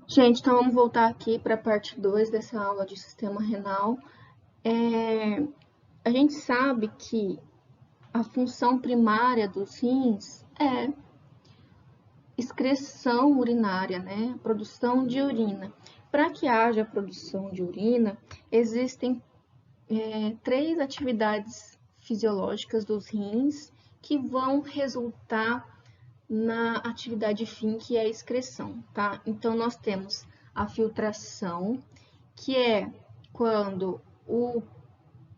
Gente, então vamos voltar aqui para a parte 2 dessa aula de sistema renal. A gente sabe que a função primária dos rins é excreção urinária, né? Produção de urina. Para que haja produção de urina, existem três atividades fisiológicas dos rins que vão resultar na atividade fim, que é a excreção, tá? Então, nós temos a filtração, que é quando o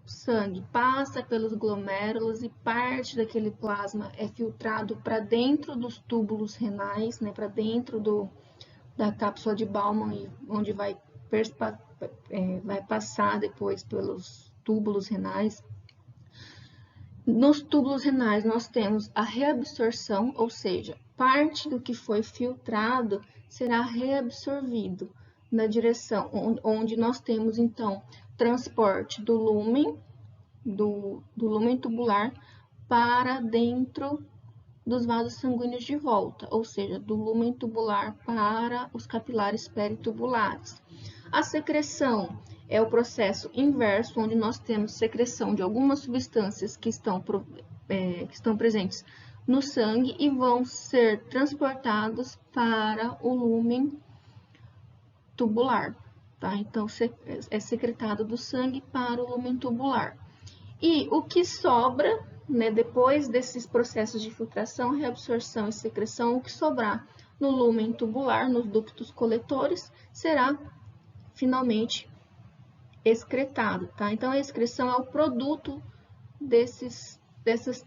sangue passa pelos glomérulos e parte daquele plasma é filtrado para dentro dos túbulos renais, né, para dentro da cápsula de Bowman, onde vai passar depois pelos túbulos renais. Nos túbulos renais, nós temos a reabsorção, ou seja, parte do que foi filtrado será reabsorvido na direção onde nós temos, então, transporte do lumen, do lumen tubular para dentro dos vasos sanguíneos de volta, ou seja, do lumen tubular para os capilares peritubulares. A secreção é o processo inverso, onde nós temos secreção de algumas substâncias que estão presentes no sangue e vão ser transportados para o lumen tubular, tá? Então, é secretado do sangue para o lumen tubular. E o que sobra, né, depois desses processos de filtração, reabsorção e secreção, o que sobrar no lumen tubular, nos ductos coletores, será finalmente excretado, tá? Então, a excreção é o produto dessas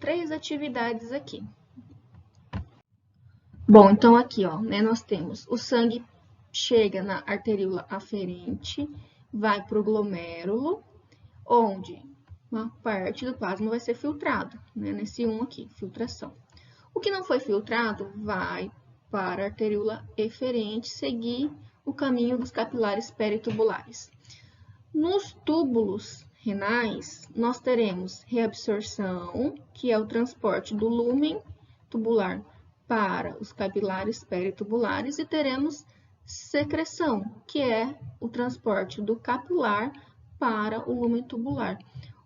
três atividades aqui. Bom, então aqui, ó, né, nós temos o sangue chega na arteríola aferente, vai para o glomérulo, onde uma parte do plasma vai ser filtrado, né, nesse 1 aqui, filtração. O que não foi filtrado vai para a arteríola eferente, seguir o caminho dos capilares peritubulares. Nos túbulos renais, nós teremos reabsorção, que é o transporte do lumen tubular para os capilares peritubulares, e teremos secreção, que é o transporte do capilar para o lumen tubular.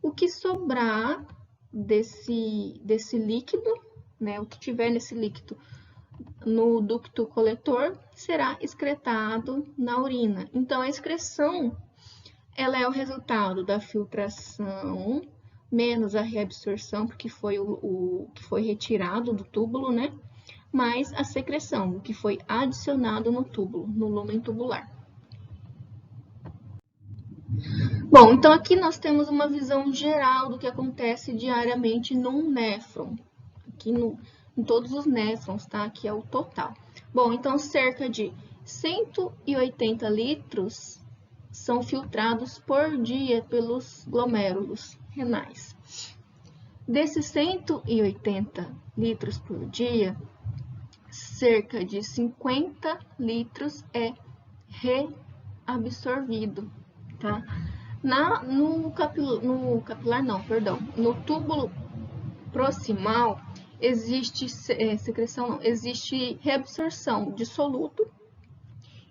O que sobrar desse líquido, né, o que tiver nesse líquido no ducto coletor, será excretado na urina. Então, a excreção ela é o resultado da filtração menos a reabsorção, porque foi o que foi retirado do túbulo, né? Mais a secreção, o que foi adicionado no túbulo, no lumen tubular. Bom, então aqui nós temos uma visão geral do que acontece diariamente num néfron, aqui em todos os néfrons, tá? Aqui é o total. Bom, então cerca de 180 litros são filtrados por dia pelos glomérulos renais. Desses 180 litros por dia, cerca de 50 litros é reabsorvido, tá? No túbulo proximal existe existe reabsorção de soluto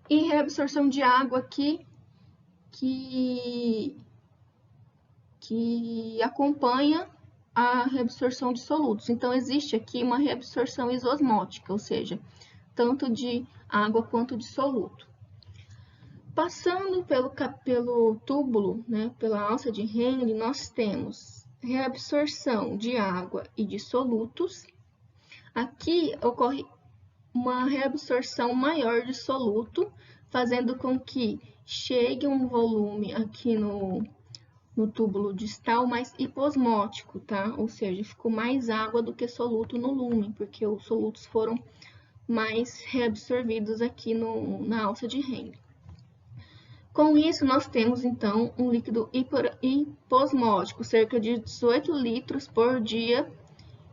e reabsorção de água que acompanha a reabsorção de solutos. Então, existe aqui uma reabsorção isosmótica, ou seja, tanto de água quanto de soluto. Passando pelo túbulo, né, pela alça de Henle, nós temos reabsorção de água e de solutos. Aqui ocorre uma reabsorção maior de soluto, fazendo com que chegue um volume aqui no túbulo distal mais hiposmótico, tá? Ou seja, ficou mais água do que soluto no lumen, porque os solutos foram mais reabsorvidos aqui na alça de Henle. Com isso, nós temos, então, um líquido hiposmótico, cerca de 18 litros por dia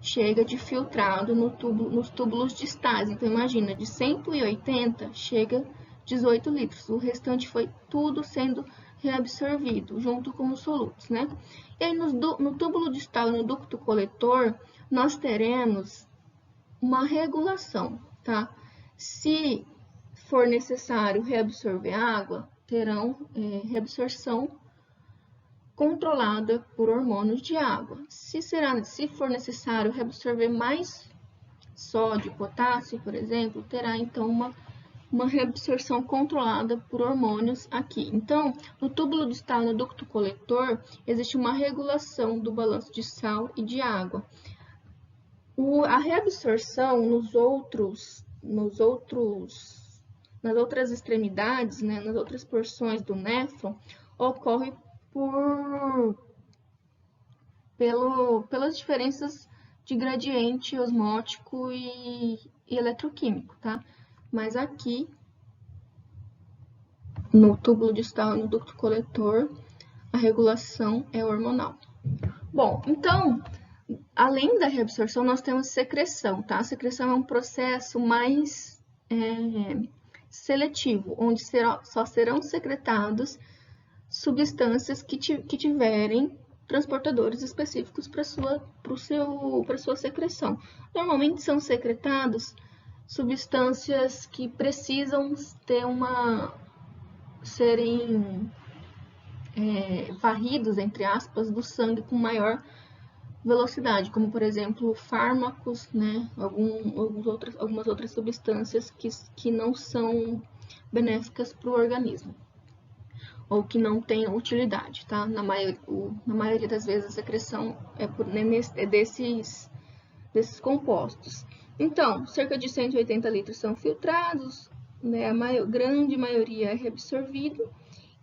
chega de filtrado nos túbulos distais. Então, imagina, de 180 chega 18 litros. O restante foi tudo sendo reabsorvido, junto com os solutos, né? E aí, no túbulo distal e no ducto coletor, nós teremos uma regulação, tá? Se for necessário reabsorver água, terão reabsorção controlada por hormônios de água. Se for necessário reabsorver mais sódio, potássio, por exemplo, terá então uma reabsorção controlada por hormônios aqui. Então, no túbulo distal, no ducto coletor, existe uma regulação do balanço de sal e de água. A reabsorção nas outras extremidades, né, nas outras porções do néfron, ocorre pelas diferenças de gradiente osmótico e eletroquímico, tá? Mas aqui, no túbulo distal e no ducto coletor, a regulação é hormonal. Bom, então, além da reabsorção, nós temos secreção, tá? A secreção é um processo mais seletivo, onde só serão secretados substâncias que tiverem transportadores específicos para sua secreção. Normalmente são secretados substâncias que precisam serem varridos, entre aspas, do sangue com maior velocidade, como por exemplo fármacos, né, algumas outras substâncias que não são benéficas para o organismo ou que não têm utilidade, tá? Na maioria das vezes a secreção é desses compostos. Então, cerca de 180 litros são filtrados, né, a grande maioria é reabsorvido,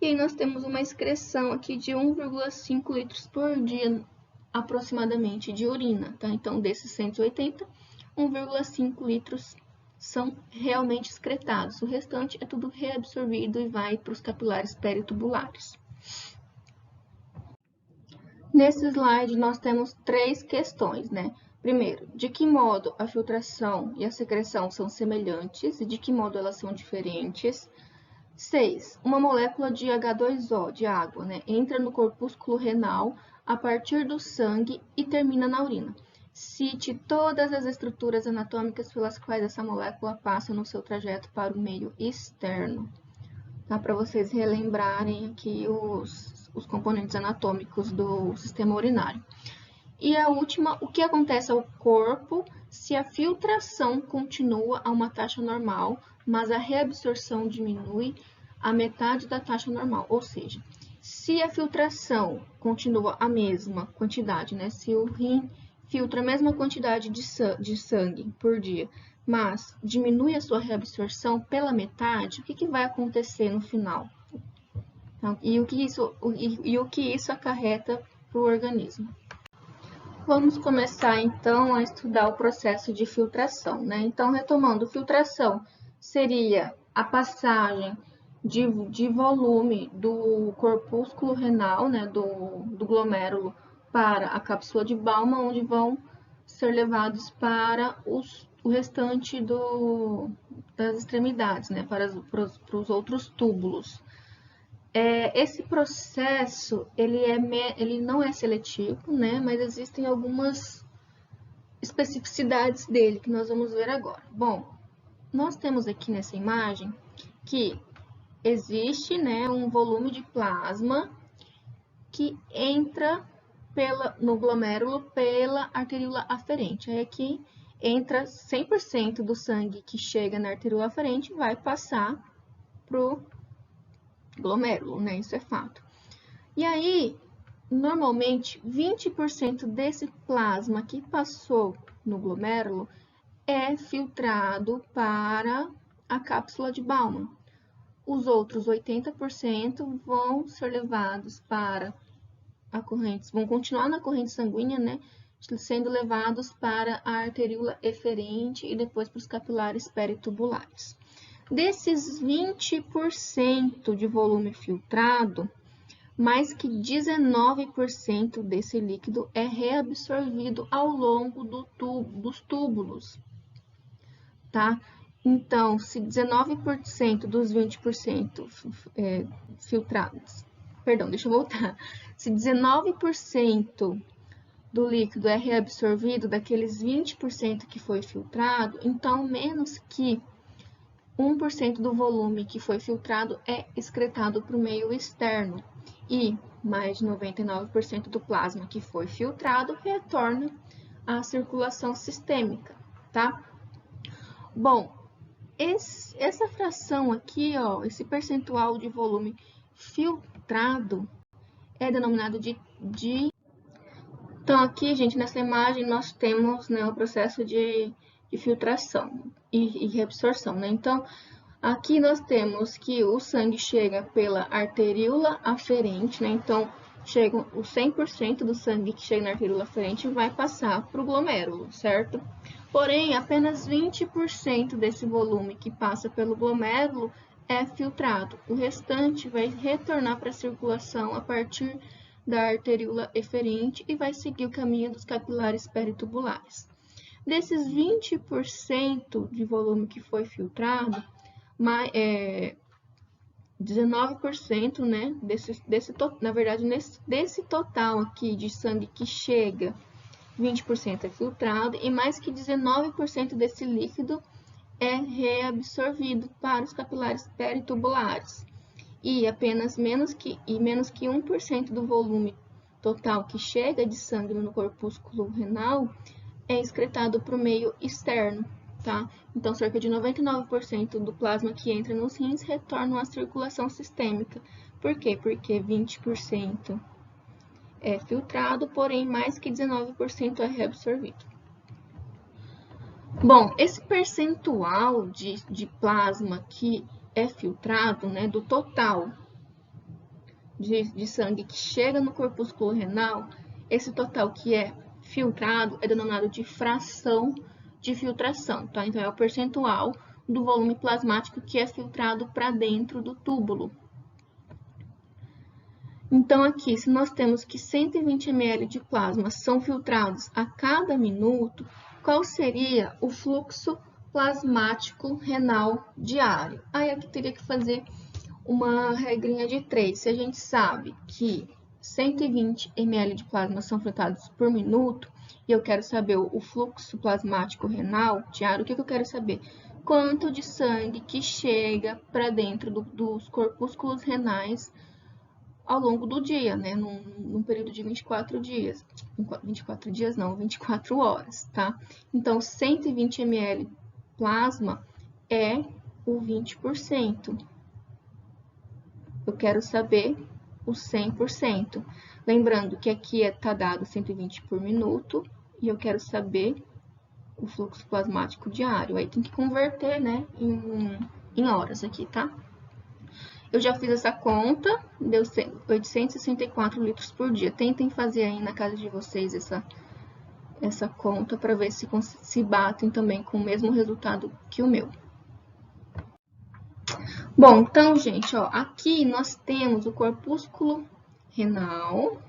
e aí nós temos uma excreção aqui de 1,5 litros por dia, aproximadamente, de urina, tá? Então, desses 180, 1,5 litros são realmente excretados. O restante é tudo reabsorvido e vai para os capilares peritubulares. Nesse slide, nós temos 3 questões, né? Primeiro, de que modo a filtração e a secreção são semelhantes e de que modo elas são diferentes? 6. Uma molécula de H2O, de água, né, entra no corpúsculo renal a partir do sangue e termina na urina. Cite todas as estruturas anatômicas pelas quais essa molécula passa no seu trajeto para o meio externo. Tá? Para vocês relembrarem aqui os componentes anatômicos do sistema urinário. E a última, o que acontece ao corpo se a filtração continua a uma taxa normal, mas a reabsorção diminui a metade da taxa normal, ou seja, se a filtração continua a mesma quantidade, né? Se o rim filtra a mesma quantidade de sangue por dia, mas diminui a sua reabsorção pela metade, o que vai acontecer no final? Então, e o que isso acarreta para o organismo? Vamos começar, então, a estudar o processo de filtração, né? Então, retomando, filtração seria a passagem de volume do corpúsculo renal, né, do glomérulo, para a cápsula de Bowman, onde vão ser levados para o restante das extremidades, né, para os outros túbulos. Esse processo, ele não é seletivo, né, mas existem algumas especificidades dele que nós vamos ver agora. Bom, nós temos aqui nessa imagem que existe, né, um volume de plasma que entra no glomérulo pela arteríola aferente. Aí aqui entra 100% do sangue que chega na arteríola aferente vai passar para o glomérulo, né? Isso é fato. E aí, normalmente, 20% desse plasma que passou no glomérulo é filtrado para a cápsula de Bowman. Os outros 80% vão ser levados para a corrente, vão continuar na corrente sanguínea, né? Sendo levados para a arteríola eferente e depois para os capilares peritubulares. Desses 20% de volume filtrado, mais que 19% desse líquido é reabsorvido ao longo dos túbulos, tá? Então, se 19% dos 20% filtrados, perdão, deixa eu voltar. Se 19% do líquido é reabsorvido daqueles 20% que foi filtrado, então menos que 1% do volume que foi filtrado é excretado para o meio externo e mais de 99% do plasma que foi filtrado retorna à circulação sistêmica, tá? Bom, essa fração aqui, ó, esse percentual de volume filtrado é denominado de... Então, aqui, gente, nessa imagem, nós temos, né, o processo de filtração e reabsorção, né? Então, aqui nós temos que o sangue chega pela arteríola aferente, né? Então, chega o 100% do sangue que chega na arteríola aferente vai passar para o glomérulo, certo? Porém, apenas 20% desse volume que passa pelo glomérulo é filtrado. O restante vai retornar para a circulação a partir da arteríola eferente e vai seguir o caminho dos capilares peritubulares. Desses 20% de volume que foi filtrado, 19%, né, desse total aqui de sangue que chega, 20% é filtrado e mais que 19% desse líquido é reabsorvido para os capilares peritubulares. E apenas menos que 1% do volume total que chega de sangue no corpúsculo renal é excretado para o meio externo, tá? Então, cerca de 99% do plasma que entra nos rins retorna à circulação sistêmica. Por quê? Porque 20% é filtrado, porém mais que 19% é reabsorvido. Bom, esse percentual de plasma que é filtrado, né, do total de sangue que chega no corpúsculo renal, esse total que é filtrado é denominado de fração de filtração, tá? Então, é o percentual do volume plasmático que é filtrado para dentro do túbulo. Então, aqui, se nós temos que 120 ml de plasma são filtrados a cada minuto, qual seria o fluxo plasmático renal diário? Aí, aqui teria que fazer uma regrinha de 3. Se a gente sabe que 120 ml de plasma são filtrados por minuto, e eu quero saber o fluxo plasmático renal diário, o que eu quero saber? Quanto de sangue que chega para dentro dos corpúsculos renais ao longo do dia, né? Num período de 24 dias. 24 dias não, 24 horas, tá? Então, 120 ml plasma é o 20%. Eu quero saber o 100%. Lembrando que aqui está dado 120 por minuto e eu quero saber o fluxo plasmático diário. Aí tem que converter, né, em horas aqui, tá? Eu já fiz essa conta, deu 864 litros por dia. Tentem fazer aí na casa de vocês essa conta para ver se batem também com o mesmo resultado que o meu. Bom, então, gente, ó, aqui nós temos o corpúsculo renal,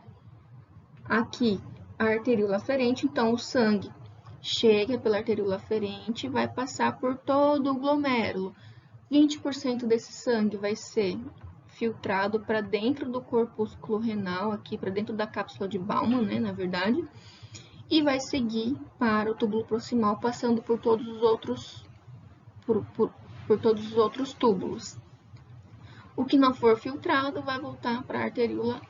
aqui a arteríola aferente, então o sangue chega pela arteríola aferente e vai passar por todo o glomérulo. 20% desse sangue vai ser filtrado para dentro do corpúsculo renal, aqui para dentro da cápsula de Bowman, né, na verdade, e vai seguir para o túbulo proximal, passando por todos os outros, por todos os outros túbulos. O que não for filtrado vai voltar para a arteríola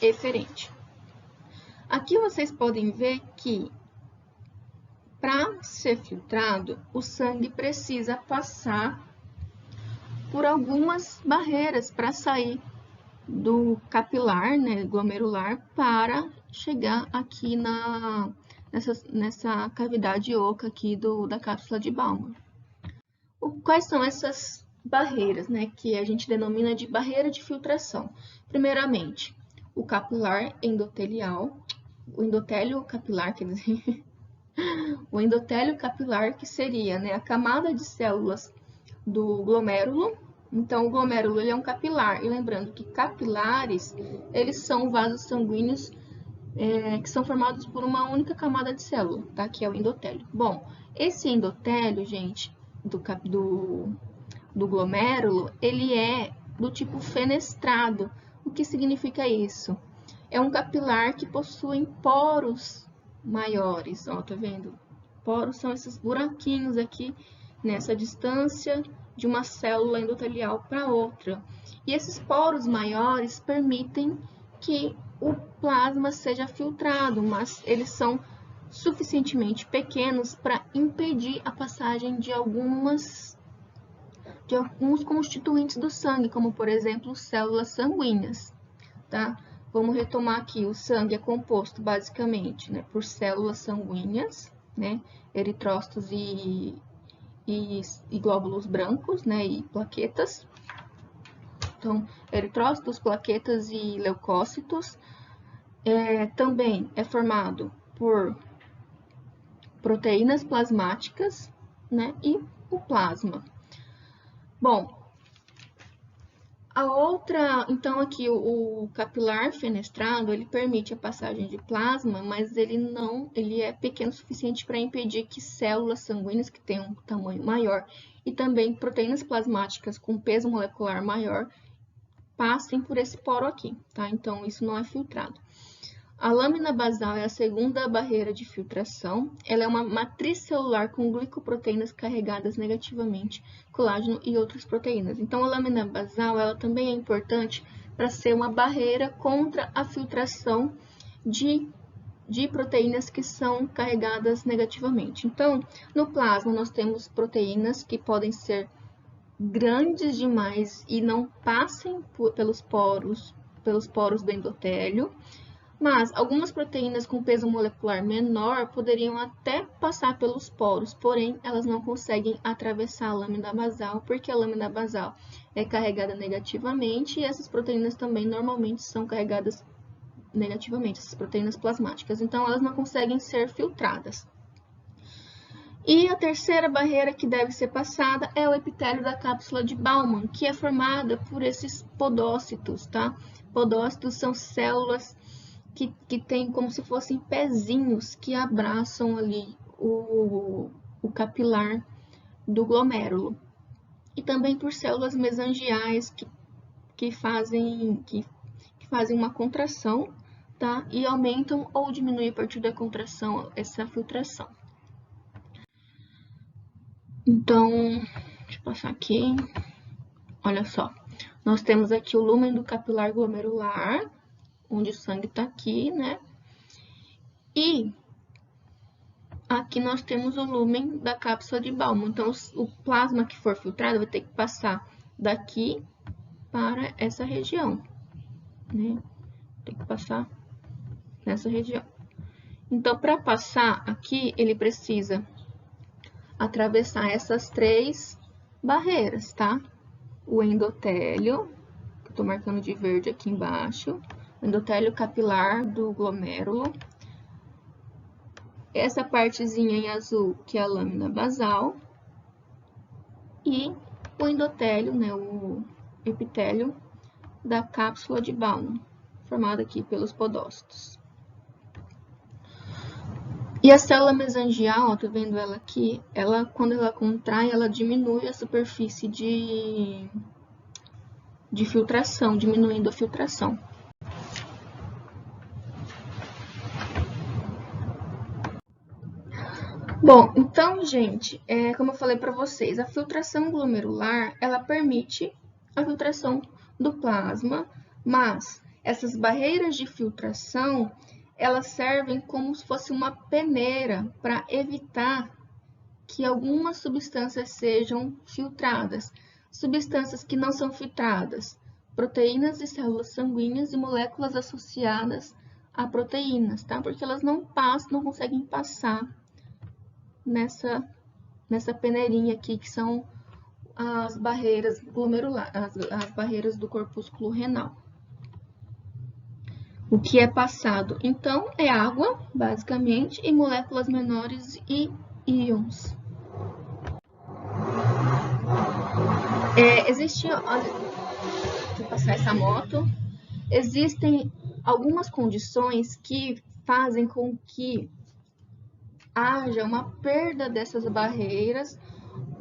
eferente. Aqui vocês podem ver que para ser filtrado, o sangue precisa passar por algumas barreiras para sair do capilar, né, glomerular, para chegar aqui nessa cavidade oca aqui da cápsula de Bowman. Quais são essas barreiras, né, que a gente denomina de barreira de filtração? Primeiramente, o capilar endotelial, o endotélio capilar, quer dizer, o endotélio capilar, que seria, né, a camada de células do glomérulo. Então, o glomérulo ele é um capilar. E lembrando que capilares, eles são vasos sanguíneos que são formados por uma única camada de célula, tá? Que é o endotélio. Bom, esse endotélio, gente, do glomérulo, ele é do tipo fenestrado. O que significa isso? É um capilar que possui poros maiores, ó, tá vendo? Poros são esses buraquinhos aqui nessa distância de uma célula endotelial para outra. E esses poros maiores permitem que o plasma seja filtrado, mas eles são suficientemente pequenos para impedir a passagem de alguns constituintes do sangue, como por exemplo células sanguíneas, tá? Vamos retomar aqui, o sangue é composto basicamente, né, por células sanguíneas, né, eritrócitos e glóbulos brancos, né, e plaquetas. Então, eritrócitos, plaquetas e leucócitos. Também é formado por proteínas plasmáticas, né, e o plasma. Bom, então aqui o capilar fenestrado, ele permite a passagem de plasma, mas ele é pequeno o suficiente para impedir que células sanguíneas que têm um tamanho maior e também proteínas plasmáticas com peso molecular maior passem por esse poro aqui, tá? Então, isso não é filtrado. A lâmina basal é a segunda barreira de filtração. Ela é uma matriz celular com glicoproteínas carregadas negativamente, colágeno e outras proteínas. Então, a lâmina basal ela também é importante para ser uma barreira contra a filtração de proteínas que são carregadas negativamente. Então, no plasma, nós temos proteínas que podem ser grandes demais e não passem pelos poros do endotélio, mas algumas proteínas com peso molecular menor poderiam até passar pelos poros, porém elas não conseguem atravessar a lâmina basal, porque a lâmina basal é carregada negativamente e essas proteínas também normalmente são carregadas negativamente, essas proteínas plasmáticas, então elas não conseguem ser filtradas. E a terceira barreira que deve ser passada é o epitélio da cápsula de Bowman, que é formada por esses podócitos, tá? Podócitos são células que têm como se fossem pezinhos que abraçam ali o capilar do glomérulo. E também por células mesangiais que fazem uma contração, tá? E aumentam ou diminuem a partir da contração essa filtração. Então, deixa eu passar aqui. Olha só, nós temos aqui o lúmen do capilar glomerular, onde o sangue está aqui, né? E aqui nós temos o lúmen da cápsula de Bowman. Então, o plasma que for filtrado vai ter que passar daqui para essa região, né? Tem que passar nessa região. Então, para passar aqui, ele precisa atravessar essas três barreiras, tá? O endotélio, que eu tô marcando de verde aqui embaixo, o endotélio capilar do glomérulo, essa partezinha em azul, que é a lâmina basal, e o endotélio, né, o epitélio da cápsula de Bowman, formada aqui pelos podócitos. E a célula mesangial, ó, tá vendo ela aqui? Quando ela contrai, ela diminui a superfície de filtração, diminuindo a filtração. Bom, então, gente, como eu falei para vocês, a filtração glomerular, ela permite a filtração do plasma, mas essas barreiras de filtração, elas servem como se fosse uma peneira para evitar que algumas substâncias sejam filtradas. Substâncias que não são filtradas, proteínas e células sanguíneas e moléculas associadas a proteínas, tá? Porque elas não conseguem passar nessa peneirinha aqui, que são as barreiras glomerulares, as barreiras do corpúsculo renal. O que é passado, então, é água, basicamente, e moléculas menores e íons. Deixa eu passar essa moto. Existem algumas condições que fazem com que haja uma perda dessas barreiras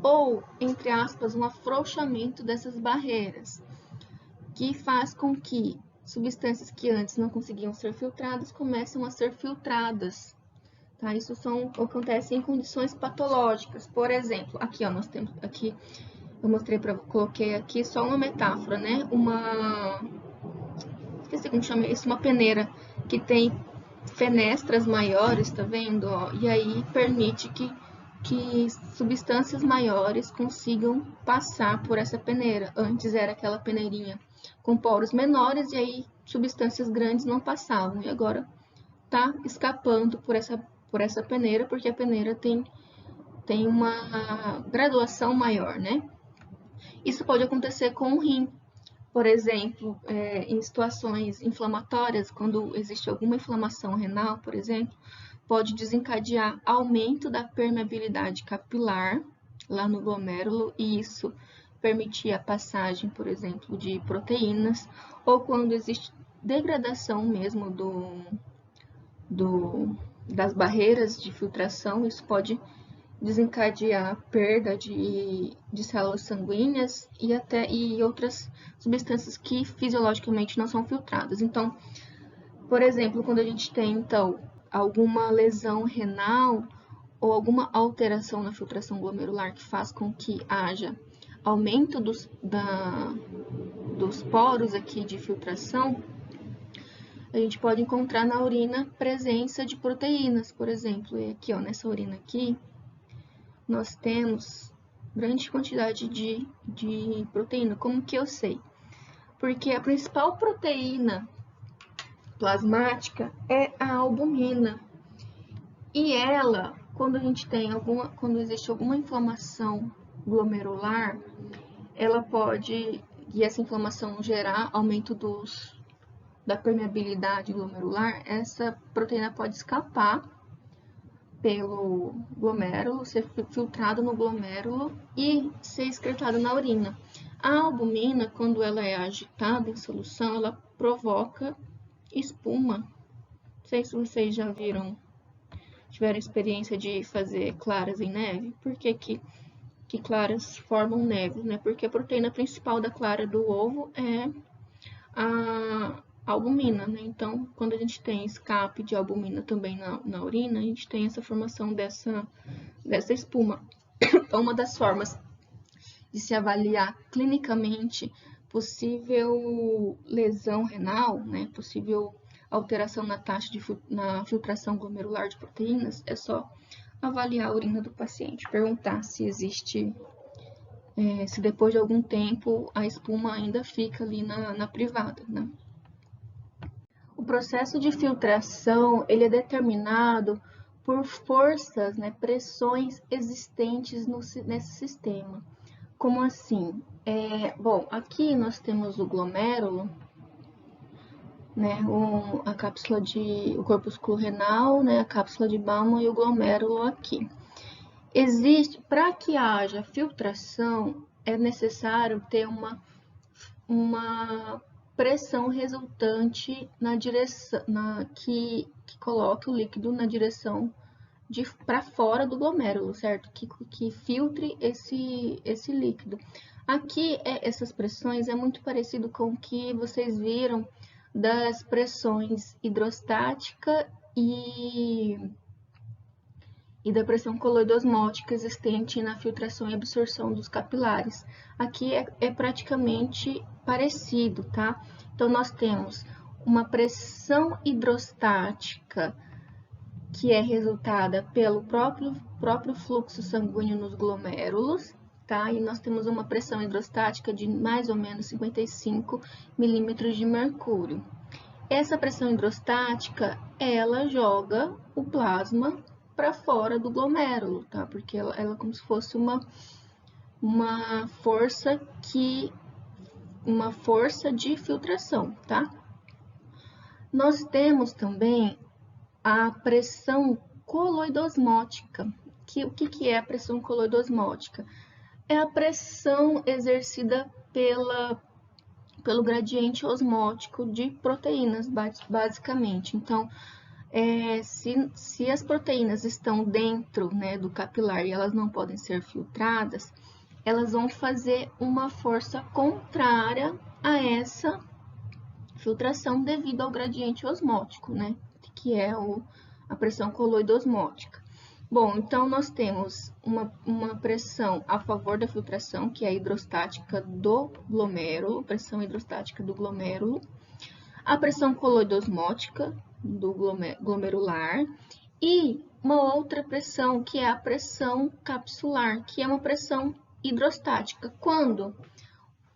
ou, entre aspas, um afrouxamento dessas barreiras, que faz com que substâncias que antes não conseguiam ser filtradas começam a ser filtradas. Tá? Isso acontece em condições patológicas. Por exemplo, aqui ó, nós temos aqui Eu coloquei aqui só uma metáfora, né? Esqueci como chama isso, uma peneira que tem fenestras maiores, tá vendo? Ó? E aí permite que substâncias maiores consigam passar por essa peneira. Antes era aquela peneirinha com poros menores e aí substâncias grandes não passavam. E agora tá escapando por essa peneira, porque a peneira tem uma graduação maior, né? Isso pode acontecer com o rim. Por exemplo, em situações inflamatórias, quando existe alguma inflamação renal, por exemplo, pode desencadear aumento da permeabilidade capilar lá no glomérulo e isso permitir a passagem, por exemplo, de proteínas, ou quando existe degradação mesmo das barreiras de filtração, isso pode desencadear perda de células sanguíneas e outras substâncias que fisiologicamente não são filtradas. Então, por exemplo, quando a gente tem então alguma lesão renal ou alguma alteração na filtração glomerular que faz com que haja aumento dos poros aqui de filtração, a gente pode encontrar na urina presença de proteínas, por exemplo, e aqui, ó, nessa urina aqui, nós temos grande quantidade de proteína. Como que eu sei? Porque a principal proteína plasmática é a albumina. E ela, quando existe alguma inflamação glomerular, ela pode, e essa inflamação gerar aumento da permeabilidade glomerular, essa proteína pode escapar pelo glomérulo, ser filtrado no glomérulo e ser excretado na urina. A albumina, quando ela é agitada em solução, ela provoca espuma. Não sei se vocês já tiveram experiência de fazer claras em neve. Por que claras formam neve, né? Porque a proteína principal da clara do ovo é a albumina, né? Então, quando a gente tem escape de albumina também na urina, a gente tem essa formação dessa espuma. Então, uma das formas de se avaliar clinicamente possível lesão renal, né? Possível alteração na taxa na filtração glomerular de proteínas, é só avaliar a urina do paciente, perguntar se existe, se depois de algum tempo a espuma ainda fica ali na privada, né? O processo de filtração, ele é determinado por forças, né, pressões existentes nesse sistema. Como assim? Bom, aqui nós temos o glomérulo, né, o corpúsculo renal, né, a cápsula de Bowman e o glomérulo aqui. Para que haja filtração, é necessário ter uma pressão resultante na direção, que coloque o líquido na direção para fora do glomérulo, certo? Que filtre esse líquido. Aqui, essas pressões é muito parecido com o que vocês viram das pressões hidrostática e da pressão coloidosmótica existente na filtração e absorção dos capilares. Aqui é praticamente parecido, tá? Então, nós temos uma pressão hidrostática que é resultada pelo próprio fluxo sanguíneo nos glomérulos, tá? E nós temos uma pressão hidrostática de mais ou menos 55 milímetros de mercúrio. Essa pressão hidrostática, ela joga o plasma para fora do glomérulo, tá? Porque ela é como se fosse uma força de filtração, tá? Nós temos também a pressão coloidosmótica. O que é a pressão coloidosmótica? É a pressão exercida pelo gradiente osmótico de proteínas, basicamente. Então, se as proteínas estão dentro, né, do capilar e elas não podem ser filtradas, elas vão fazer uma força contrária a essa filtração devido ao gradiente osmótico, né, que é a pressão coloidosmótica. Bom, então nós temos uma pressão a favor da filtração, que é a hidrostática do glomérulo, pressão hidrostática do glomérulo, a pressão coloidosmótica do glomerular e uma outra pressão, que é a pressão capsular, que é uma pressão hidrostática. Quando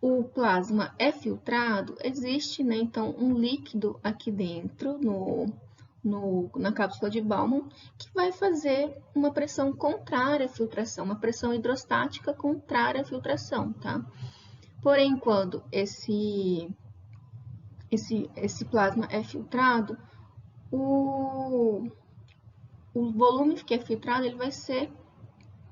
o plasma é filtrado, existe, né, então, um líquido aqui dentro, na cápsula de Bowman, que vai fazer uma pressão contrária à filtração, uma pressão hidrostática contrária à filtração, tá? Porém, quando esse plasma é filtrado, o volume que é filtrado ele vai ser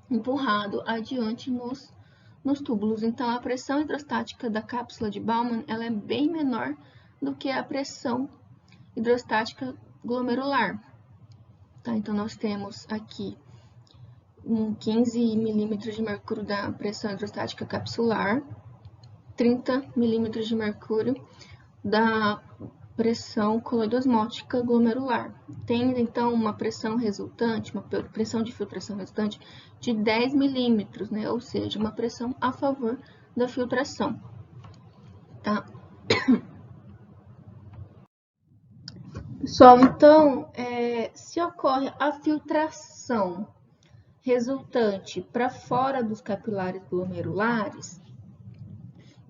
empurrado adiante nos túbulos. Então, a pressão hidrostática da cápsula de Bowman ela é bem menor do que a pressão hidrostática glomerular. Tá? Então, nós temos aqui 15 milímetros de mercúrio da pressão hidrostática capsular, 30 milímetros de mercúrio da pressão coloidosmótica glomerular. Tem, então, uma pressão resultante, uma pressão de filtração resultante de 10 milímetros, né? Ou seja, uma pressão a favor da filtração. Tá? Pessoal, então, se ocorre a filtração resultante para fora dos capilares glomerulares,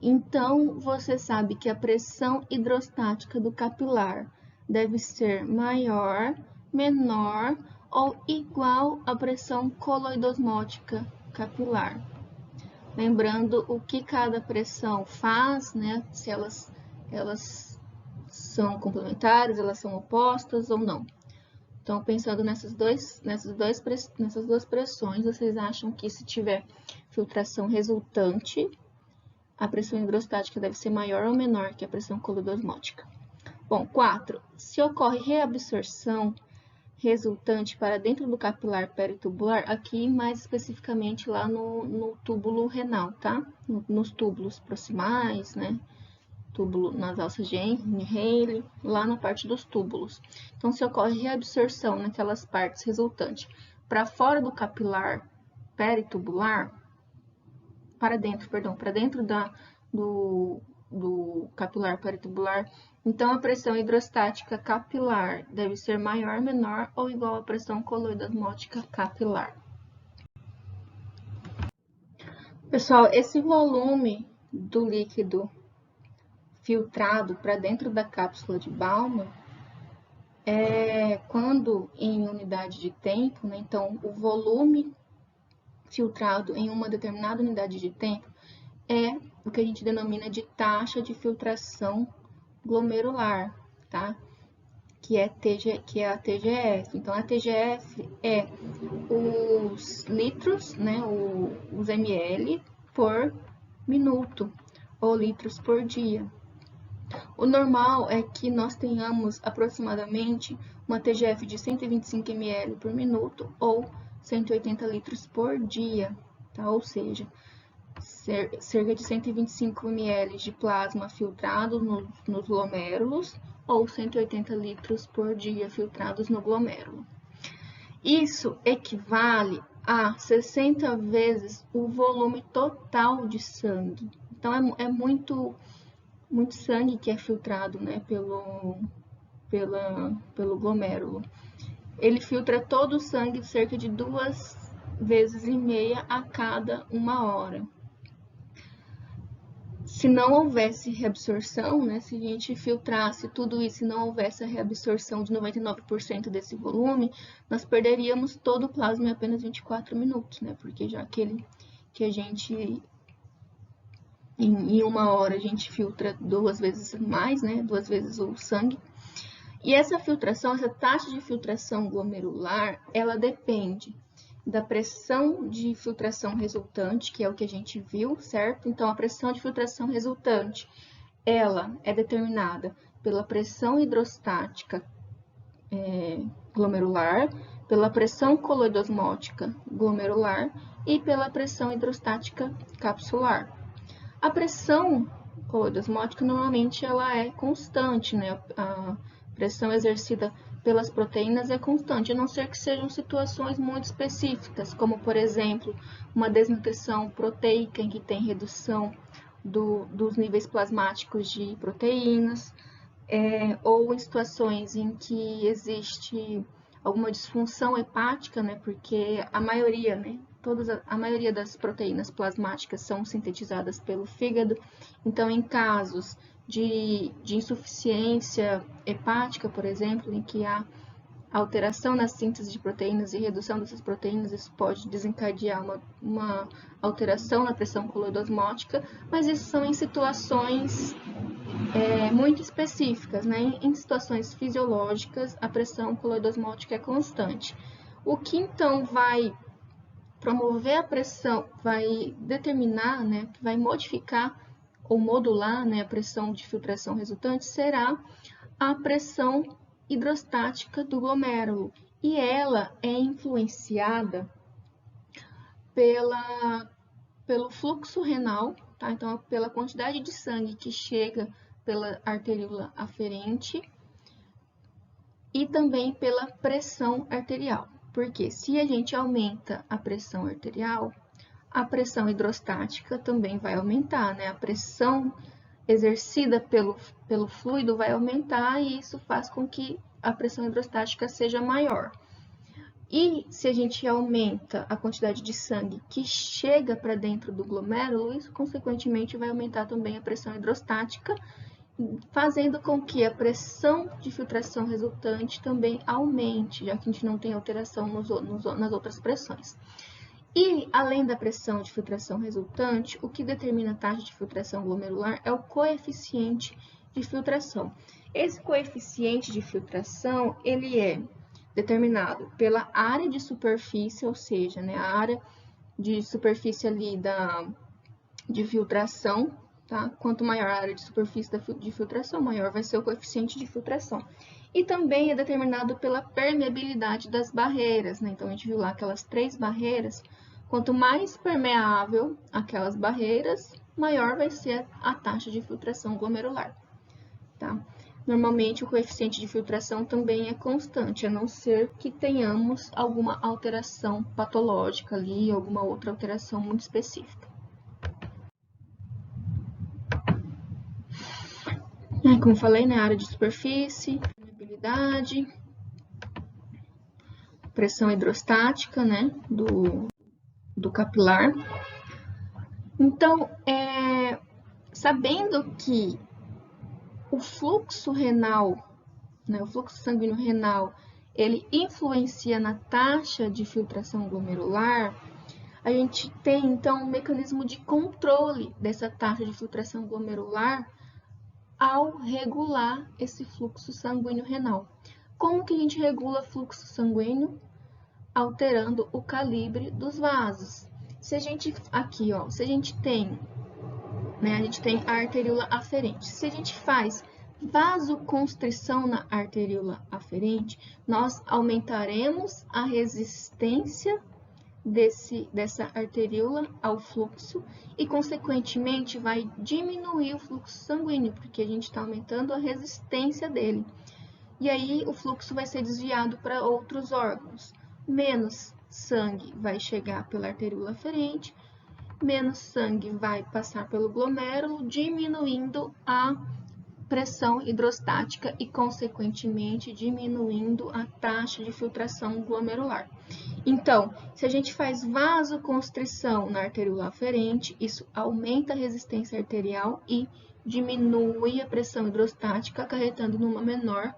então você sabe que a pressão hidrostática do capilar deve ser maior, menor ou igual à pressão coloidosmótica capilar. Lembrando o que cada pressão faz, né? Se elas são complementares, elas são opostas ou não. Então, pensando nessas duas pressões, vocês acham que se tiver filtração resultante, a pressão hidrostática deve ser maior ou menor que a pressão coloidosmótica? Bom, 4. Se ocorre reabsorção resultante para dentro do capilar peritubular, aqui mais especificamente lá no túbulo renal, tá? Nos túbulos proximais, né? Túbulo nas alças de Henle, lá na parte dos túbulos. Então, se ocorre reabsorção naquelas partes resultantes para fora do capilar peritubular, para dentro do capilar peritubular, então a pressão hidrostática capilar deve ser maior, menor ou igual à pressão coloidosmótica capilar. Pessoal, esse volume do líquido filtrado para dentro da cápsula de Bowman quando em unidade de tempo, né? Então o volume filtrado em uma determinada unidade de tempo é o que a gente denomina de taxa de filtração glomerular, tá? Que é a TGF. Então, a TGF é os litros, né? Os ml por minuto, ou litros por dia. O normal é que nós tenhamos aproximadamente uma TGF de 125 ml por minuto, ou 180 litros por dia, tá? Ou seja, cerca de 125 ml de plasma filtrado nos glomérulos ou 180 litros por dia filtrados no glomérulo. Isso equivale a 60 vezes o volume total de sangue. Então, é muito sangue que é filtrado, né, pelo glomérulo. Ele filtra todo o sangue cerca de 2,5 vezes a cada 1 hora. Se não houvesse reabsorção, né, se a gente filtrasse tudo isso e não houvesse a reabsorção de 99% desse volume, nós perderíamos todo o plasma em apenas 24 minutos, né, porque já aquele que a gente, em 1 hora, a gente filtra 2 vezes mais, né, 2 vezes o sangue. E essa filtração, essa taxa de filtração glomerular, ela depende da pressão de filtração resultante, que é o que a gente viu, certo? Então, a pressão de filtração resultante, ela é determinada pela pressão hidrostática glomerular, pela pressão coloidosmótica glomerular e pela pressão hidrostática capsular. A pressão coloidosmótica, normalmente, ela é constante, né? A pressão exercida pelas proteínas é constante, a não ser que sejam situações muito específicas, como, por exemplo, uma desnutrição proteica em que tem redução dos níveis plasmáticos de proteínas, ou em situações em que existe alguma disfunção hepática, né, porque a maioria, né, a maioria das proteínas plasmáticas são sintetizadas pelo fígado, então em casos de insuficiência hepática, por exemplo, em que há alteração na síntese de proteínas e redução dessas proteínas, isso pode desencadear uma alteração na pressão coloidosmótica, mas isso são em situações muito específicas, né? Em situações fisiológicas, a pressão coloidosmótica é constante. O que então vai promover a pressão, vai determinar, né, vai modificar ou modular, né, a pressão de filtração resultante será a pressão hidrostática do glomérulo, e ela é influenciada pelo fluxo renal, tá? Então, pela quantidade de sangue que chega pela arteríola aferente e também pela pressão arterial. Porque se a gente aumenta a pressão arterial, a pressão hidrostática também vai aumentar, né? A pressão exercida pelo fluido vai aumentar e isso faz com que a pressão hidrostática seja maior. E se a gente aumenta a quantidade de sangue que chega para dentro do glomérulo, isso consequentemente vai aumentar também a pressão hidrostática, fazendo com que a pressão de filtração resultante também aumente, já que a gente não tem alteração nas outras pressões. E, além da pressão de filtração resultante, o que determina a taxa de filtração glomerular é o coeficiente de filtração. Esse coeficiente de filtração, ele é determinado pela área de superfície, ou seja, né, a área de superfície ali de filtração, tá? Quanto maior a área de superfície de filtração, maior vai ser o coeficiente de filtração. E também é determinado pela permeabilidade das barreiras, né? Então, a gente viu lá aquelas 3 barreiras. Quanto mais permeável aquelas barreiras, maior vai ser a taxa de filtração glomerular, tá? Normalmente, o coeficiente de filtração também é constante, a não ser que tenhamos alguma alteração patológica ali, alguma outra alteração muito específica. Como falei, né, área de superfície, permeabilidade, pressão hidrostática, né, do capilar. Então, sabendo que o fluxo renal, né, o fluxo sanguíneo renal, ele influencia na taxa de filtração glomerular, a gente tem, então, um mecanismo de controle dessa taxa de filtração glomerular ao regular esse fluxo sanguíneo renal. Como que a gente regula fluxo sanguíneo? Alterando o calibre dos vasos. Se a gente, aqui, ó, se a gente tem, né, a gente tem a arteríola aferente. Se a gente faz vasoconstrição na arteríola aferente, nós aumentaremos a resistência dessa arteríola ao fluxo e, consequentemente, vai diminuir o fluxo sanguíneo, porque a gente está aumentando a resistência dele. E aí, o fluxo vai ser desviado para outros órgãos. Menos sangue vai chegar pela arteríola aferente, menos sangue vai passar pelo glomérulo, diminuindo a pressão hidrostática e, consequentemente, diminuindo a taxa de filtração glomerular. Então, se a gente faz vasoconstrição na arteríola aferente, isso aumenta a resistência arterial e diminui a pressão hidrostática, acarretando numa menor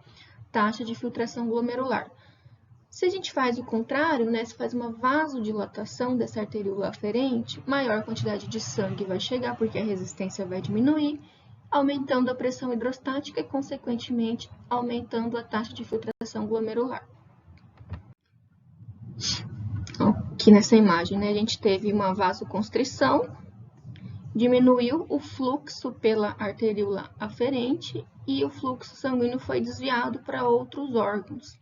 taxa de filtração glomerular. Se a gente faz o contrário, né, se faz uma vasodilatação dessa arteríola aferente, maior quantidade de sangue vai chegar, porque a resistência vai diminuir, aumentando a pressão hidrostática e, consequentemente, aumentando a taxa de filtração glomerular. Aqui nessa imagem, né, a gente teve uma vasoconstrição, diminuiu o fluxo pela arteríola aferente e o fluxo sanguíneo foi desviado para outros órgãos.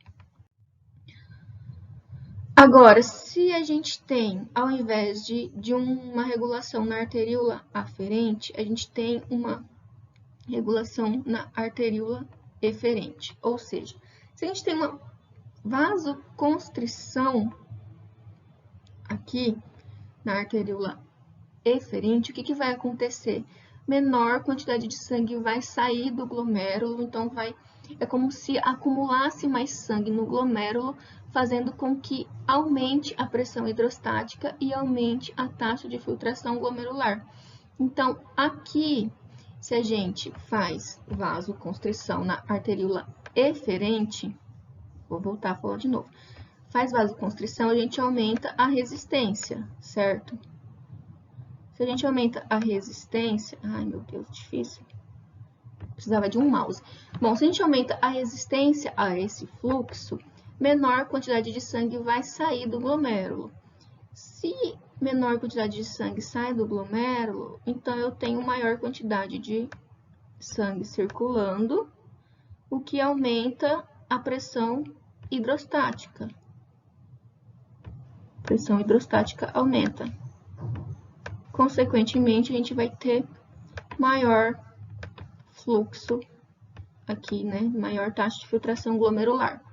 Agora, se a gente tem, ao invés de uma regulação na arteríola aferente, a gente tem uma regulação na arteríola eferente, ou seja, Se a gente tem uma vasoconstrição aqui na arteríola eferente, o que vai acontecer? Menor quantidade de sangue vai sair do glomérulo, então é como se acumulasse mais sangue no glomérulo, fazendo com que aumente a pressão hidrostática e aumente a taxa de filtração glomerular. Então, aqui, se a gente faz vasoconstrição na arteríola eferente, vou voltar a falar de novo. Faz vasoconstrição, a gente aumenta a resistência, certo? Se a gente aumenta a resistência... Ai, meu Deus, difícil. Precisava de um mouse. Bom, se a gente aumenta a resistência a esse fluxo, menor quantidade de sangue vai sair do glomérulo. Se menor quantidade de sangue sai do glomérulo, então eu tenho maior quantidade de sangue circulando, o que aumenta a pressão hidrostática. A pressão hidrostática aumenta. Consequentemente, a gente vai ter maior fluxo aqui, né? Maior taxa de filtração glomerular.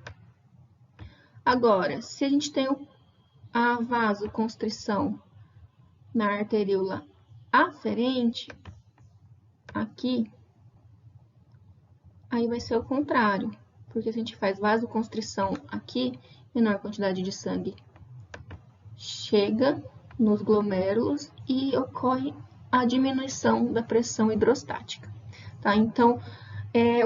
Agora, se a gente tem a vasoconstrição na arteríola aferente, aqui, aí vai ser o contrário, porque se a gente faz vasoconstrição aqui, menor quantidade de sangue chega nos glomérulos e ocorre a diminuição da pressão hidrostática, tá? Então,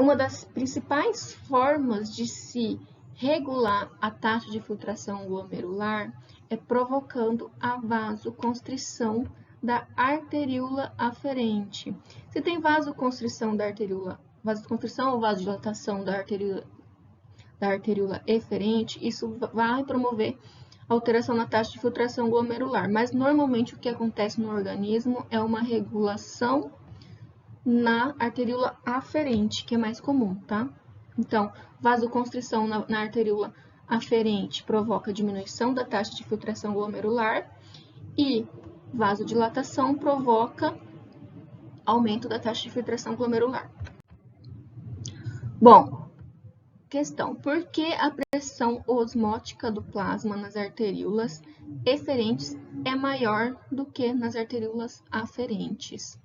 uma das principais formas de se regular a taxa de filtração glomerular é provocando a vasoconstrição da arteríola aferente. Se tem vasoconstrição da arteríola, vasoconstrição ou vasodilatação da arteríola eferente, isso vai promover alteração na taxa de filtração glomerular, mas normalmente o que acontece no organismo é uma regulação na arteríola aferente, que é mais comum, tá? Então, vasoconstrição na arteríola aferente provoca diminuição da taxa de filtração glomerular e vasodilatação provoca aumento da taxa de filtração glomerular. Bom, questão: por que a pressão osmótica do plasma nas arteríolas eferentes é maior do que nas arteríolas aferentes?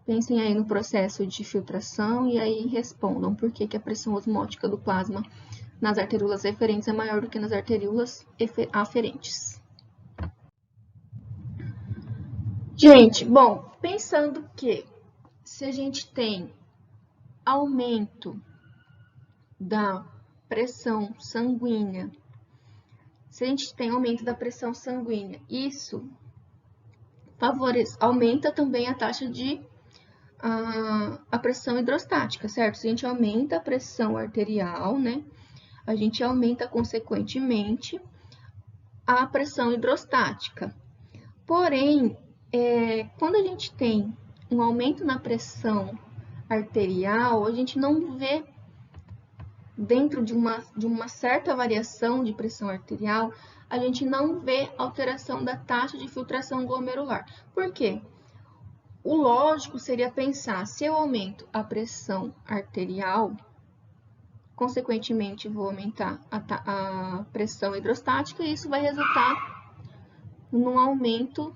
Pensem aí no processo de filtração e aí respondam por que a pressão osmótica do plasma nas arteríolas eferentes é maior do que nas arteríolas aferentes. Gente, bom, pensando que se a gente tem aumento da pressão sanguínea, isso aumenta também a taxa de a pressão hidrostática, certo? Se a gente aumenta a pressão arterial, né, a gente aumenta consequentemente a pressão hidrostática. Porém, quando a gente tem um aumento na pressão arterial, a gente não vê, dentro de uma certa variação de pressão arterial, a gente não vê alteração da taxa de filtração glomerular. Por quê? O lógico seria pensar, se eu aumento a pressão arterial, consequentemente vou aumentar a pressão hidrostática e isso vai resultar no aumento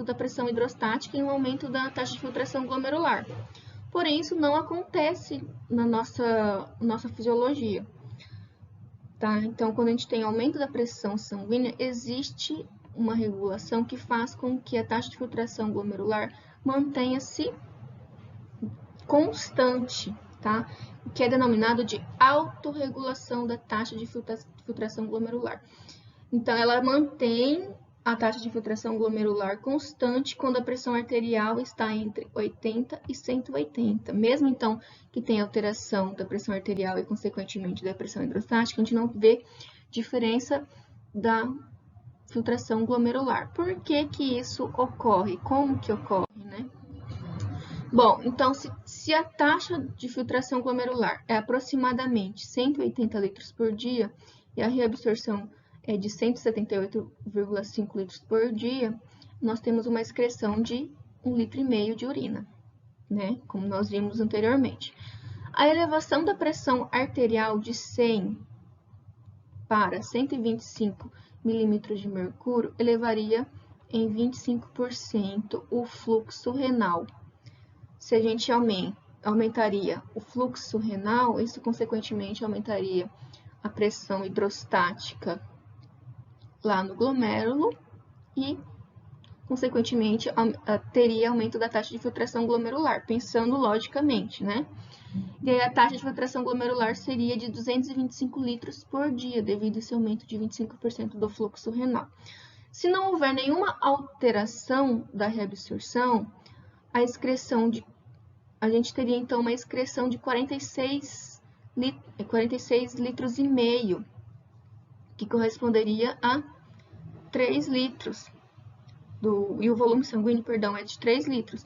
da pressão hidrostática e no aumento da taxa de filtração glomerular. Porém, isso não acontece na nossa fisiologia, tá? Então, quando a gente tem aumento da pressão sanguínea, existe uma regulação que faz com que a taxa de filtração glomerular mantenha-se constante, tá? O que é denominado de autorregulação da taxa de filtração glomerular. Então, ela mantém a taxa de filtração glomerular constante quando a pressão arterial está entre 80 e 180. Mesmo, então, que tenha alteração da pressão arterial e, consequentemente, da pressão hidrostática, a gente não vê diferença da filtração glomerular. Por que que isso ocorre? Como que ocorre, né? Bom, então, se a taxa de filtração glomerular é aproximadamente 180 litros por dia e a reabsorção é de 178,5 litros por dia, nós temos uma excreção de 1,5 litro de urina, né? Como nós vimos anteriormente. A elevação da pressão arterial de 100 para 125 milímetros de mercúrio elevaria em 25% o fluxo renal. Se a gente aumentaria o fluxo renal, isso consequentemente aumentaria a pressão hidrostática lá no glomérulo e, consequentemente, teria aumento da taxa de filtração glomerular, pensando logicamente, né? E aí a taxa de filtração glomerular seria de 225 litros por dia, devido a esse aumento de 25% do fluxo renal. Se não houver nenhuma alteração da reabsorção, a gente teria então uma excreção de 46 litros e meio, que corresponderia a 3 litros. E o volume sanguíneo, perdão, é de 3 litros.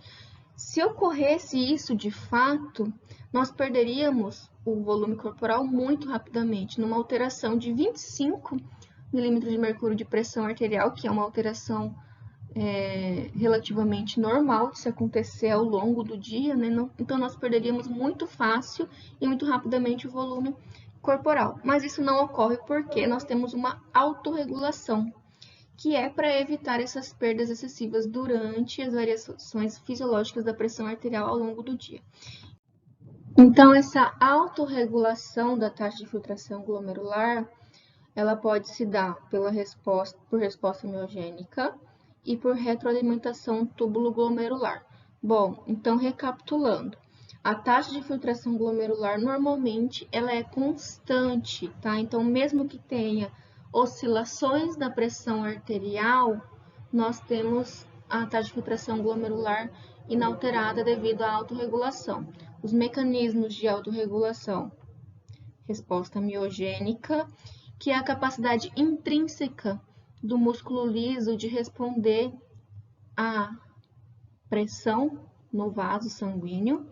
Se ocorresse isso de fato, nós perderíamos o volume corporal muito rapidamente, numa alteração de 25 milímetros de mercúrio de pressão arterial, que é uma alteração relativamente normal de se acontecer ao longo do dia, né? Então, nós perderíamos muito fácil e muito rapidamente o volume corporal. Mas isso não ocorre porque nós temos uma autorregulação, que é para evitar essas perdas excessivas durante as variações fisiológicas da pressão arterial ao longo do dia. Então, essa autorregulação da taxa de filtração glomerular, ela pode se dar por resposta miogênica e por retroalimentação túbulo-glomerular. Bom, então, recapitulando, a taxa de filtração glomerular, normalmente, ela é constante, tá? Então, mesmo que tenha oscilações da pressão arterial, nós temos a taxa de filtração glomerular inalterada devido à autorregulação. Os mecanismos de autorregulação: resposta miogênica, que é a capacidade intrínseca do músculo liso de responder à pressão no vaso sanguíneo,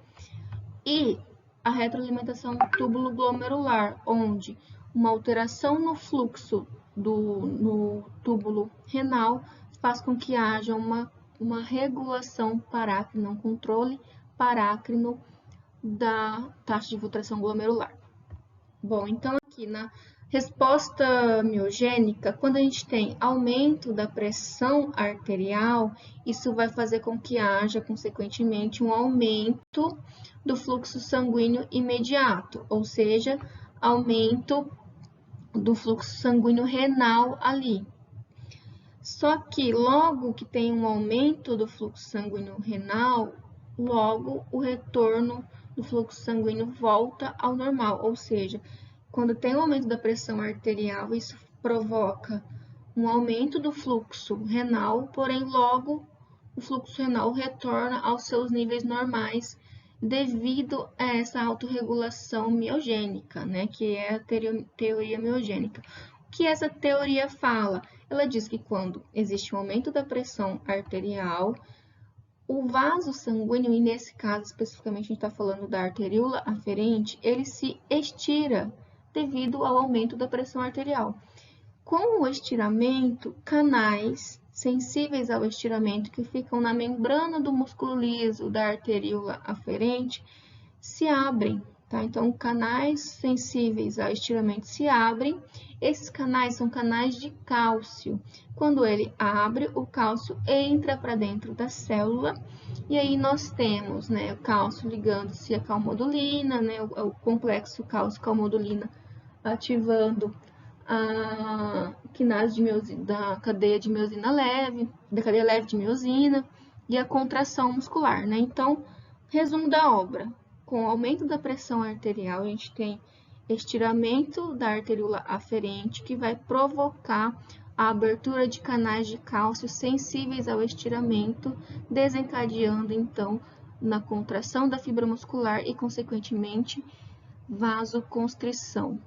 e a retroalimentação túbulo-glomerular, onde uma alteração no fluxo no túbulo renal faz com que haja uma regulação parácrina, um controle parácrino da taxa de filtração glomerular. Bom, então aqui na resposta miogênica, quando a gente tem aumento da pressão arterial, isso vai fazer com que haja, consequentemente, um aumento do fluxo sanguíneo imediato, ou seja, aumento do fluxo sanguíneo renal ali. Só que logo que tem um aumento do fluxo sanguíneo renal, logo o retorno do fluxo sanguíneo volta ao normal, ou seja, quando tem um aumento da pressão arterial, isso provoca um aumento do fluxo renal, porém logo o fluxo renal retorna aos seus níveis normais devido a essa autorregulação miogênica, né, que é a teoria miogênica. O que essa teoria fala? Ela diz que quando existe um aumento da pressão arterial, o vaso sanguíneo, e nesse caso especificamente a gente está falando da arteríola aferente, ele se estira devido ao aumento da pressão arterial. Com o estiramento, canais sensíveis ao estiramento que ficam na membrana do músculo liso da arteríola aferente se abrem, tá? Então, canais sensíveis ao estiramento se abrem. Esses canais são canais de cálcio. Quando ele abre, o cálcio entra para dentro da célula e aí nós temos, né, o cálcio ligando-se à calmodulina, né, o complexo cálcio-calmodulina ativando a quinase da cadeia de miosina leve, da cadeia leve de miosina e a contração muscular, né? Então, resumo da obra: com o aumento da pressão arterial, a gente tem estiramento da arteríola aferente, que vai provocar a abertura de canais de cálcio sensíveis ao estiramento, desencadeando, então, na contração da fibra muscular e, consequentemente, vasoconstrição.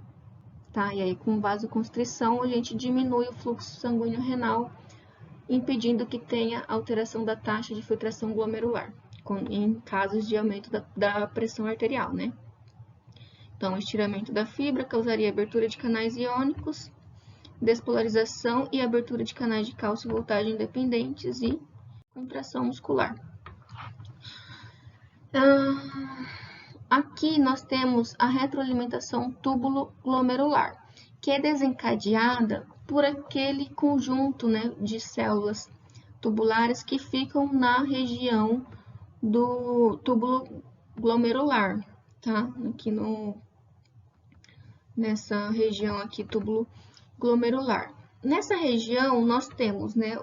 Tá? E aí, com vasoconstrição, a gente diminui o fluxo sanguíneo renal, impedindo que tenha alteração da taxa de filtração glomerular, em casos de aumento da pressão arterial, né? Então, o estiramento da fibra causaria abertura de canais iônicos, despolarização e abertura de canais de cálcio e voltagem independentes e contração muscular. A Aqui nós temos a retroalimentação túbulo-glomerular, que é desencadeada por aquele conjunto, né, de células tubulares que ficam na região do túbulo glomerular, tá? Aqui nessa região aqui, túbulo glomerular. Nessa região nós temos, né,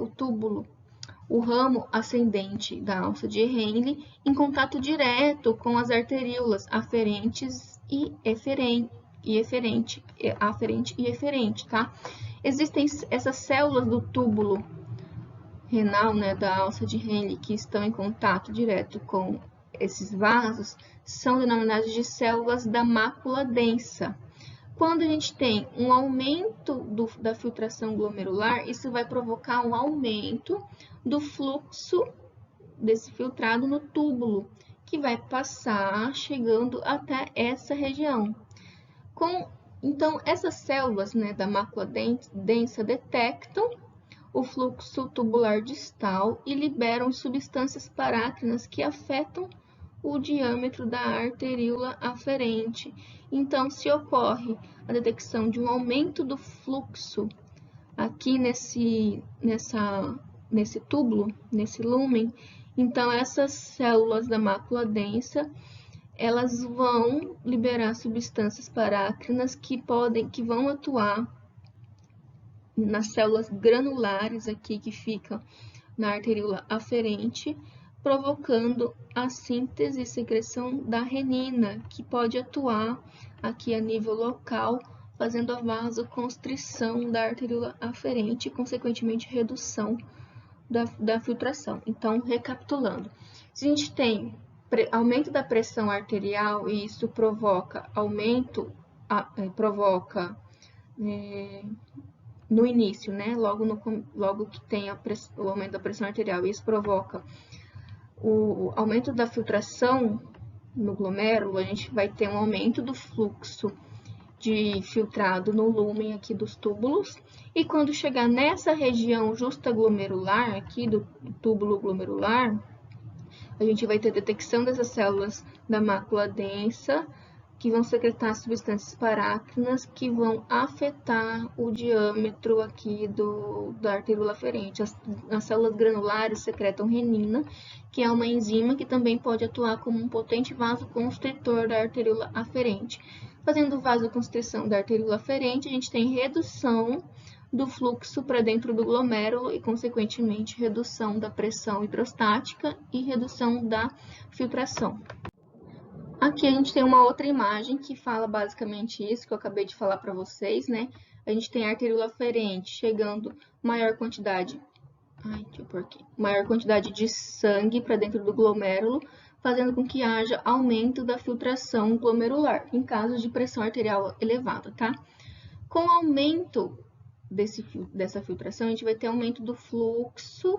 o ramo ascendente da alça de Henle em contato direto com as arteríolas aferentes e eferente, tá? Existem essas células do túbulo renal, né, da alça de Henle, que estão em contato direto com esses vasos, são denominadas de células da mácula densa. Quando a gente tem um aumento da filtração glomerular, isso vai provocar um aumento do fluxo desse filtrado no túbulo, que vai passar chegando até essa região. Então, essas células, né, da mácula densa detectam o fluxo tubular distal e liberam substâncias parácrinas que afetam o diâmetro da arteríola aferente. Então, se ocorre a detecção de um aumento do fluxo aqui nesse túbulo, nesse lúmen, então essas células da mácula densa, elas vão liberar substâncias parácrinas que vão atuar nas células granulares aqui que ficam na arteríola aferente, provocando a síntese e secreção da renina, que pode atuar aqui a nível local, fazendo a vasoconstrição da arteríola aferente e, consequentemente, redução da filtração. Então, recapitulando, se a gente tem aumento da pressão arterial e isso provoca no início, né, logo que tem o aumento da pressão arterial, isso provoca o aumento da filtração no glomérulo, a gente vai ter um aumento do fluxo de filtrado no lúmen aqui dos túbulos, e quando chegar nessa região justaglomerular, aqui do túbulo glomerular, a gente vai ter detecção dessas células da mácula densa, que vão secretar substâncias parácrinas que vão afetar o diâmetro aqui da arteríola aferente. As células granulares secretam renina, que é uma enzima que também pode atuar como um potente vasoconstritor da arteríola aferente. Fazendo vasoconstrição da arteríola aferente, a gente tem redução do fluxo para dentro do glomérulo e, consequentemente, redução da pressão hidrostática e redução da filtração. Aqui a gente tem uma outra imagem que fala basicamente isso que eu acabei de falar para vocês, né? A gente tem a arteríola aferente chegando maior quantidade de sangue para dentro do glomérulo, fazendo com que haja aumento da filtração glomerular, em casos de pressão arterial elevada, tá? Com o aumento dessa filtração, a gente vai ter aumento do fluxo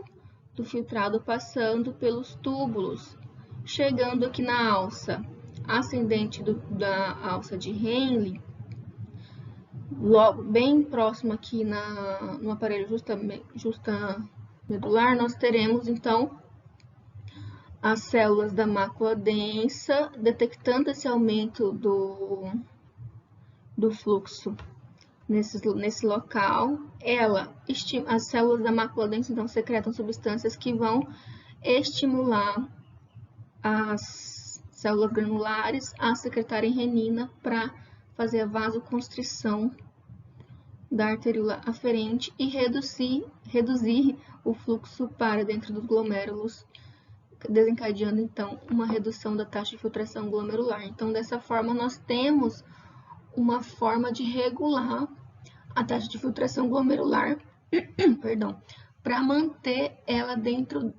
do filtrado passando pelos túbulos, chegando aqui na alça ascendente da alça de Henle, logo bem próximo aqui no aparelho justamedular, nós teremos então as células da mácula densa detectando esse aumento do fluxo nesse local. As células da mácula densa então secretam substâncias que vão estimular as células granulares a secretarem renina para fazer a vasoconstrição da arteríola aferente e reduzir o fluxo para dentro dos glomérulos, desencadeando então uma redução da taxa de filtração glomerular. Então, dessa forma, nós temos uma forma de regular a taxa de filtração glomerular, para manter ela dentro,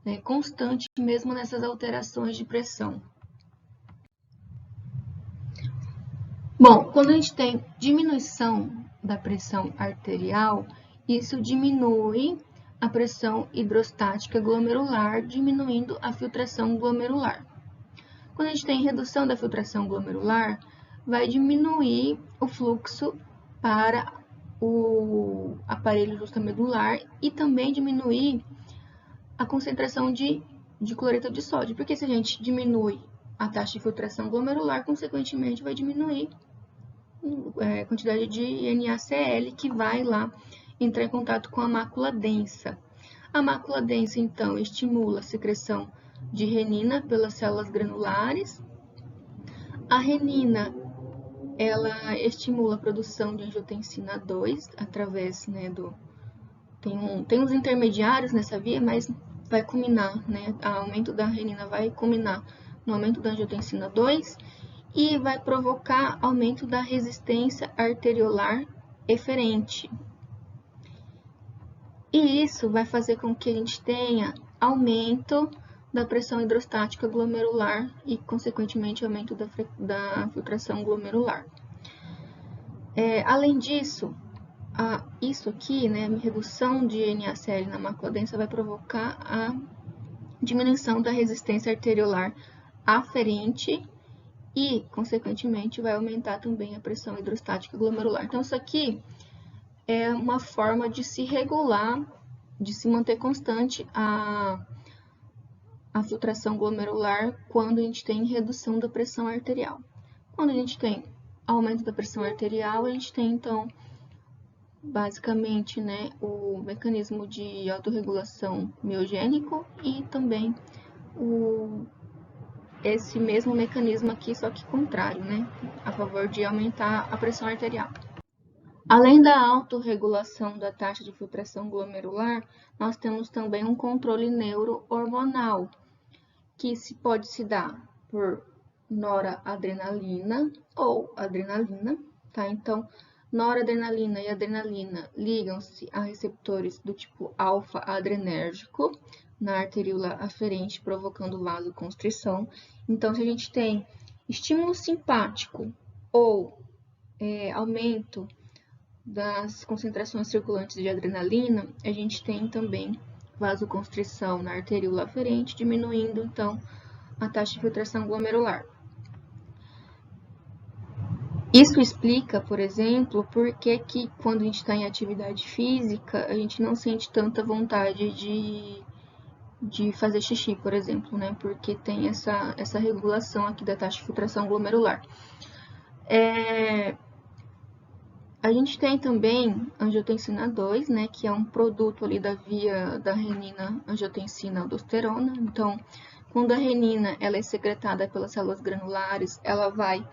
né, constante, mesmo nessas alterações de pressão. Bom, quando a gente tem diminuição da pressão arterial, isso diminui a pressão hidrostática glomerular, diminuindo a filtração glomerular. Quando a gente tem redução da filtração glomerular, vai diminuir o fluxo para o aparelho justamedular e também diminuir a concentração de cloreto de sódio, porque se a gente diminui a taxa de filtração glomerular, consequentemente, vai diminuir a quantidade de NaCl que vai lá entrar em contato com a mácula densa. A mácula densa, então, estimula a secreção de renina pelas células granulares. A renina, ela estimula a produção de angiotensina 2 através, né, tem uns intermediários nessa via, mas vai culminar, né, o aumento da renina vai culminar no aumento da angiotensina 2 e vai provocar aumento da resistência arteriolar eferente. E isso vai fazer com que a gente tenha aumento da pressão hidrostática glomerular e, consequentemente, aumento da filtração glomerular. Além disso, isso aqui, né, a redução de NaCl na mácula densa vai provocar a diminuição da resistência arteriolar aferente e, consequentemente, vai aumentar também a pressão hidrostática glomerular. Então, isso aqui é uma forma de se regular, de se manter constante a filtração glomerular quando a gente tem redução da pressão arterial. Quando a gente tem aumento da pressão arterial, a gente tem, então, basicamente, né, o mecanismo de autorregulação miogênico e também esse mesmo mecanismo aqui, só que contrário, né, a favor de aumentar a pressão arterial. Além da autorregulação da taxa de filtração glomerular, nós temos também um controle neurohormonal, que pode se dar por noradrenalina ou adrenalina, tá? Então, noradrenalina e adrenalina ligam-se a receptores do tipo alfa-adrenérgico na arteríola aferente, provocando vasoconstrição. Então, se a gente tem estímulo simpático ou aumento das concentrações circulantes de adrenalina, a gente tem também vasoconstrição na arteríola aferente, diminuindo, então, a taxa de filtração glomerular. Isso explica, por exemplo, por que quando a gente está em atividade física, a gente não sente tanta vontade de fazer xixi, por exemplo, né? Porque tem essa regulação aqui da taxa de filtração glomerular. A gente tem também angiotensina 2, né, que é um produto ali da via da renina, angiotensina, aldosterona. Então, quando a renina ela é secretada pelas células granulares, ela vai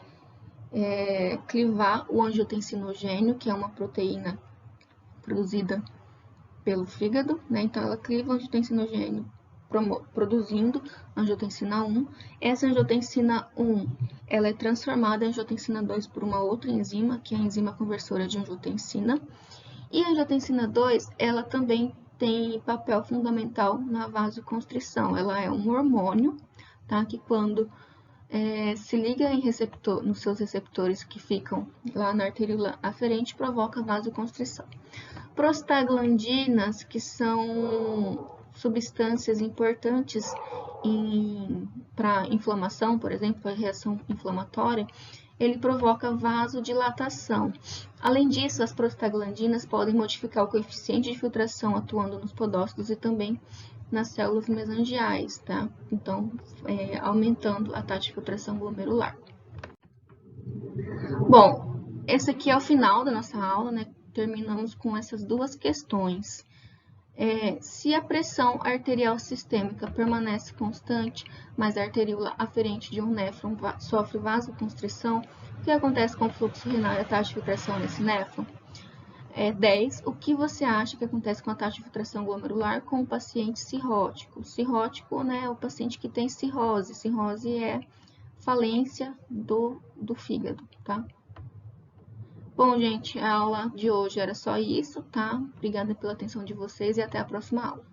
clivar o angiotensinogênio, que é uma proteína produzida pelo fígado, né? Então, ela cliva o angiotensinogênio, produzindo angiotensina 1. Essa angiotensina 1 ela é transformada em angiotensina 2 por uma outra enzima, que é a enzima conversora de angiotensina. E a angiotensina 2, ela também tem papel fundamental na vasoconstrição. Ela é um hormônio, tá? Que quando se liga nos seus receptores que ficam lá na arteríola aferente, provoca vasoconstrição. Prostaglandinas, que são substâncias importantes para inflamação, por exemplo, a reação inflamatória, ele provoca vasodilatação. Além disso, as prostaglandinas podem modificar o coeficiente de filtração atuando nos podócitos e também nas células mesangiais, tá? Então, aumentando a taxa de filtração glomerular. Bom, esse aqui é o final da nossa aula, né? Terminamos com essas duas questões. Se a pressão arterial sistêmica permanece constante, mas a arteríola aferente de um néfron sofre vasoconstrição, o que acontece com o fluxo renal e a taxa de filtração nesse néfron? 10. O que você acha que acontece com a taxa de filtração glomerular com o paciente cirrótico? Cirrótico, né, é o paciente que tem cirrose. Cirrose é falência do fígado, tá? Bom, gente, a aula de hoje era só isso, tá? Obrigada pela atenção de vocês e até a próxima aula.